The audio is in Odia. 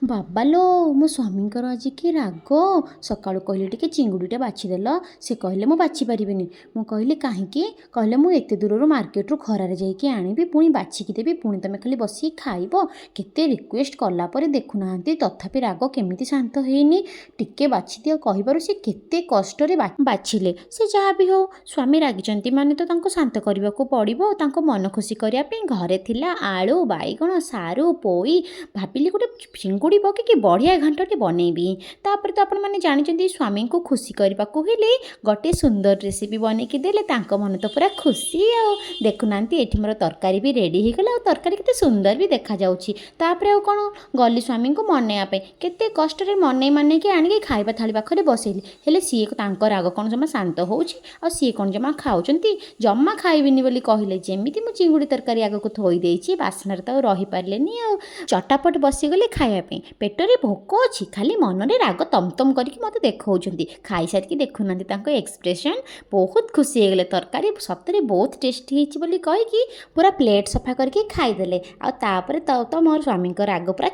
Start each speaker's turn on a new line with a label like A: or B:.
A: ବାବାଲୋ ମୋ ସ୍ୱାମୀଙ୍କର ଆଜି କି ରାଗ। ସକାଳୁ କହିଲେ ଟିକେ ଚିଙ୍ଗୁଡ଼ିଟେ ବାଛିଦେଲ, ସେ କହିଲେ ମୁଁ ବାଛି ପାରିବିନି। ମୁଁ କହିଲି କାହିଁକି? କହିଲେ ମୁଁ ଏତେ ଦୂରରୁ ମାର୍କେଟରୁ ଖରାରେ ଯାଇକି ଆଣିବି, ପୁଣି ବାଛିକି ଦେବି, ପୁଣି ତୁମେ ଖାଲି ବସିକି ଖାଇବ। କେତେ ରିକ୍ୱେଷ୍ଟ କଲା ପରେ ଦେଖୁନାହାନ୍ତି, ତଥାପି ରାଗ କେମିତି ଶାନ୍ତ ହେଇନି। ଟିକେ ବାଛିଦିଅ କହିବାରୁ ସେ କେତେ କଷ୍ଟରେ ବାଛିଲେ। ସେ ଯାହା ବି ହଉ, ସ୍ୱାମୀ ରାଗିଛନ୍ତି ମାନେ ତ ତାଙ୍କୁ ଶାନ୍ତ କରିବାକୁ ପଡ଼ିବ। ତାଙ୍କ ମନ ଖୁସି କରିବା ପାଇଁ ଘରେ ଥିଲା ଆଳୁ, ବାଇଗଣ, ସାରୁ, ପୋଇ। ଭାବିଲି ଗୋଟେ ଚିଙ୍ଗୁଡ଼ି ପକେଇକି ବଢ଼ିଆ ଘାଣ୍ଟଟେ ବନେଇବି। ତାପରେ ତ ଆପଣମାନେ ଜାଣିଛନ୍ତି, ସ୍ୱାମୀଙ୍କୁ ଖୁସି କରିବାକୁ ହେଲେ ଗୋଟେ ସୁନ୍ଦର ରେସିପି ବନେଇକି ଦେଲେ ତାଙ୍କ ମନ ତ ପୁରା ଖୁସି ଆଉ। ଦେଖୁନାହାନ୍ତି ଏଠି ମୋର ତରକାରୀ ବି ରେଡ଼ି ହେଇଗଲା, ଆଉ ତରକାରୀ କେତେ ସୁନ୍ଦର ବି ଦେଖାଯାଉଛି। ତାପରେ ଆଉ କ'ଣ, ଗଲି ସ୍ୱାମୀଙ୍କୁ ମନେଇବା ପାଇଁ। କେତେ କଷ୍ଟରେ ମନେଇକି ଆଣିକି ଖାଇବା ଥାଳି ପାଖରେ ବସେଇଲି। ହେଲେ ସିଏ ତାଙ୍କ ରାଗ କ'ଣ ଜମା ଶାନ୍ତ ହେଉଛି? ଆଉ ସିଏ କ'ଣ ଜମା ଖାଉଛନ୍ତି? ଜମା ଖାଇବିନି ବୋଲି କହିଲେ। ଯେମିତି ମୁଁ ଚିଙ୍ଗୁଡ଼ି ତରକାରୀ ଆଗକୁ ଥୋଇ ଦେଇଛି, ବାସ୍ନାରେ ତ ଆଉ ରହିପାରିଲେନି ଆଉ। ଚଟାପଟ ବସିଗଲେ ଖାଇବା ପାଇଁ। ପେଟରେ ଭୋକ ଅଛି, ଖାଲି ମନରେ ରାଗ ତମ କରିକି ମୋତେ ଦେଖାଉଛନ୍ତି। ଖାଇସାରିକି ଦେଖୁନାହାନ୍ତି ତାଙ୍କ ଏକ୍ସପ୍ରେସନ୍, ବହୁତ ଖୁସି ହେଇଗଲେ। ତରକାରୀ ସତରେ ବହୁତ ଟେଷ୍ଟି ହେଇଛି ବୋଲି କହିକି ପୁରା ପ୍ଲେଟ୍ ସଫା କରିକି ଖାଇଦେଲେ। ଆଉ ତାପରେ ତ ମୋର ସ୍ୱାମୀଙ୍କ ରାଗ ପୁରା